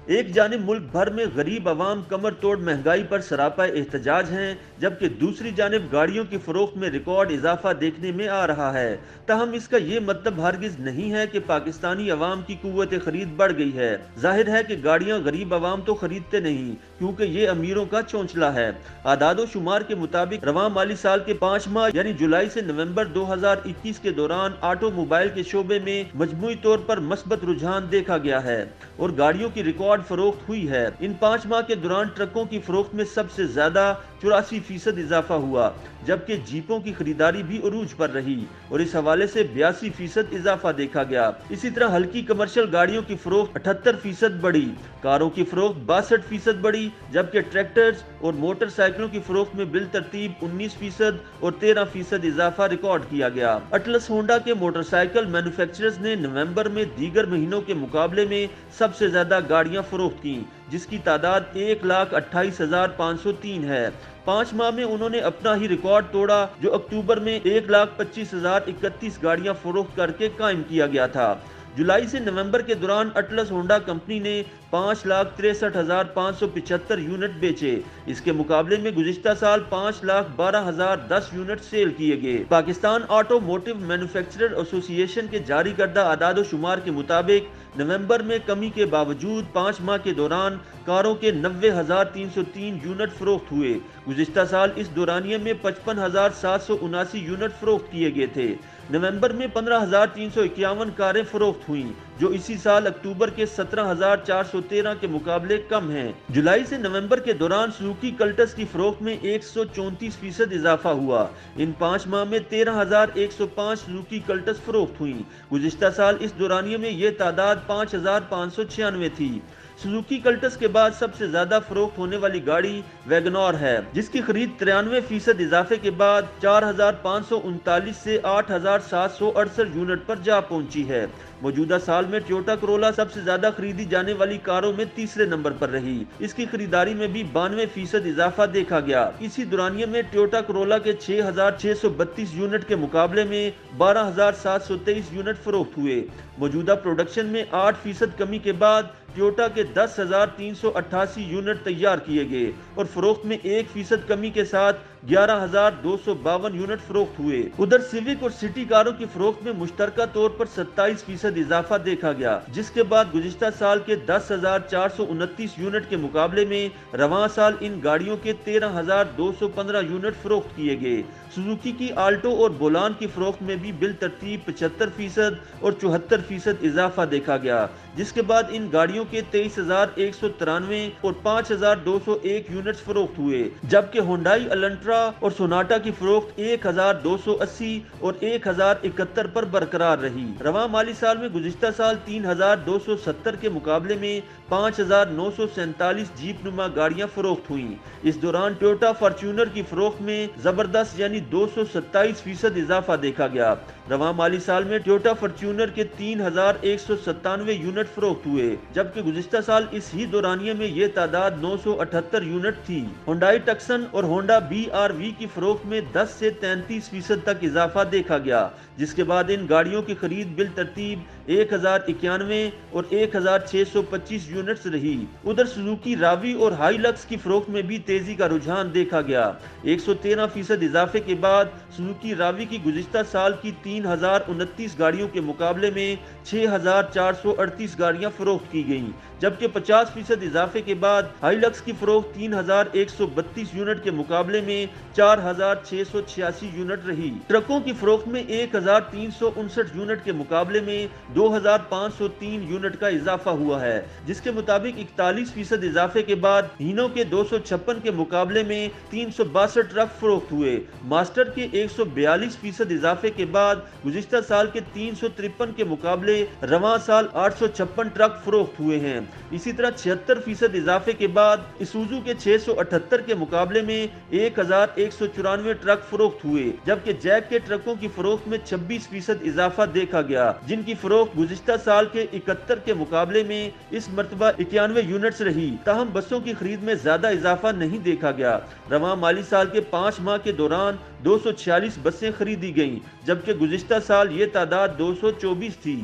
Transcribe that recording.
ایک جانب ملک بھر میں غریب عوام کمر توڑ مہنگائی پر سراپا احتجاج ہیں، جبکہ دوسری جانب گاڑیوں کی فروخت میں ریکارڈ اضافہ دیکھنے میں آ رہا ہے۔ تاہم اس کا یہ مطلب ہرگز نہیں ہے کہ پاکستانی عوام کی قوت خرید بڑھ گئی ہے۔ ظاہر ہے کہ گاڑیاں غریب عوام تو خریدتے نہیں، کیونکہ یہ امیروں کا چونچلا ہے۔ اعداد و شمار کے مطابق رواں مالی سال کے 5 ماہ یعنی جولائی سے نومبر 2021 کے دوران آٹو موبائل کے شعبے میں مجموعی طور پر مثبت رجحان دیکھا گیا ہے اور گاڑیوں کی ریکارڈ فروخت ہوئی ہے۔ ان 5 ماہ کے دوران ٹرکوں کی فروخت میں سب سے زیادہ 84% اضافہ ہوا، جبکہ جیپوں کی خریداری بھی عروج پر رہی اور اس حوالے سے 82% اضافہ دیکھا گیا۔ اسی طرح ہلکی کمرشل گاڑیوں کی فروخت 78% بڑھی، کاروں کی فروخت 62% بڑھی، جبکہ ٹریکٹرز اور موٹر سائیکلوں کی فروخت میں بالترتیب 19% اور 13% اضافہ ریکارڈ کیا گیا۔ اٹلس ہونڈا کے موٹر سائیکل مینوفیکچررز نے نومبر میں دیگر مہینوں کے مقابلے میں سب سے زیادہ گاڑیاں فروخت کی، جس کی تعداد 1,28,503 ہے۔ 5 ماہ میں انہوں نے اپنا ہی ریکارڈ توڑا جو اکتوبر میں 1,25,031 گاڑیاں فروخت کر کے قائم کیا گیا تھا۔ جولائی سے نومبر کے دوران اٹلس ہونڈا کمپنی نے 5,63,575 یونٹ بیچے۔ اس کے مقابلے میں گزشتہ سال 5,12,010 یونٹ سیل کیے گئے۔ پاکستان آٹو موٹو مینوفیکچرر ایسوسی ایشن کے جاری کردہ اعداد و شمار کے مطابق نومبر میں کمی کے باوجود 5 ماہ کے دوران کاروں کے 90,303 یونٹ فروخت ہوئے۔ گزشتہ سال اس دورانیے میں 55,779 یونٹ فروخت کیے گئے تھے۔ نومبر میں 15,351 کاریں فروخت ہوئیں، جو اسی سال اکتوبر کے 17,413 کے مقابلے کم ہیں۔ جولائی سے نومبر کے دوران سوزوکی کلٹس کی فروخت میں 134% اضافہ ہوا۔ ان 5 ماہ میں 13,105 سوزوکی کلٹس فروخت ہوئیں۔ گزشتہ سال اس دورانیے میں یہ تعداد 5,596 تھی۔ سوزوکی کلٹس کے بعد سب سے زیادہ فروخت ہونے والی گاڑی ویگن آر ہے، جس کی خرید 93% اضافے کے بعد 4,539 سے 8,768 یونٹ پر جا پہنچی ہے۔ موجودہ سال میں ٹویوٹا کرولا سب سے زیادہ خریدی جانے والی کاروں میں تیسرے نمبر پر رہی۔ اس کی خریداری میں بھی 92% اضافہ دیکھا گیا۔ اسی دورانیے میں ٹویوٹا کرولا کے 6,632 یونٹ کے مقابلے میں 12,723 یونٹ فروخت ہوئے۔ موجودہ پروڈکشن میں 8% کمی کے بعد ٹویوٹا کے 10,388 یونٹ تیار کیے گئے اور فروخت میں 1% کمی کے ساتھ 11,252 یونٹ فروخت ہوئے۔ ادھر سیوک اور سٹی کاروں کی فروخت میں مشترکہ طور پر 27% اضافہ دیکھا گیا، جس کے بعد گزشتہ سال کے 10,429 یونٹ کے مقابلے میں رواں سال ان گاڑیوں کے 13,215 یونٹ فروخت کیے گئے۔ سوزوکی کی آلٹو اور بولان کی فروخت میں بھی بالترتیب 75% اور 74% اضافہ دیکھا گیا، جس کے بعد ان گاڑیوں کے 23,193 اور 5,201 یونٹس فروخت ہوئے، جبکہ ہونڈائی الانٹرا اور سوناٹا کی فروخت 1,280 اور 1,071 پر برقرار رہی۔ رواں مالی سال میں گزشتہ سال 3,270 کے مقابلے میں 5,947 جیپ نما گاڑیاں فروخت ہوئیں۔ اس دوران ٹویوٹا فارچونر کی فروخت میں زبردست یعنی 227% اضافہ دیکھا گیا۔ رواں مالی سال میں ٹویوٹا فارچونر کے 3,197 یونٹ فروخت ہوئے، جبکہ گزشتہ سال اس ہی دورانیے میں یہ تعداد 978 یونٹ تھی۔ ہونڈائی ٹکسن اور ہونڈا BRV کی فروخت میں 10 سے 33% تک اضافہ دیکھا گیا، جس کے بعد ان گاڑیوں کی خرید بالترتیب 1,091 اور 1,625 یونٹس رہی۔ ادھر سوزوکی راوی اور ہائی لکس کی فروخت میں بھی تیزی کا رجحان دیکھا گیا۔ 113% اضافے کے بعد سوزوکی راوی کی گزشتہ سال کی 3,029 گاڑیوں کے مقابلے میں 6,438 گاڑیاں فروخت کی گئیں، جبکہ 50% اضافے کے بعد ہائی لکس کی فروخت 3,132 یونٹ کے مقابلے میں 4,686 یونٹ رہی۔ ٹرکوں کی فروخت میں 1,359 یونٹ کے مقابلے میں 2,503 یونٹ کا اضافہ ہوا ہے، جس کے مطابق 41% اضافے کے بعد ہینو کے 256 کے مقابلے میں 362 ٹرک فروخت ہوئے۔ ماسٹر کے 142% اضافے کے بعد گزشتہ سال کے 353 کے مقابلے رواں سال 856 ٹرک فروخت ہوئے ہیں۔ اسی طرح 76% اضافے کے بعد اسوزو کے 678 کے مقابلے میں 1,194 ٹرک فروخت ہوئے، جبکہ جیک کے ٹرکوں کی فروخت میں 26% اضافہ دیکھا گیا، جن کی فروخت گزشتہ سال کے 71 کے مقابلے میں اس مرتبہ 91 یونٹس رہی۔ تاہم بسوں کی خرید میں زیادہ اضافہ نہیں دیکھا گیا۔ رواں مالی سال کے 5 ماہ کے دوران 246 بسیں خریدی گئیں، جبکہ گزشتہ سال یہ تعداد 224 تھی۔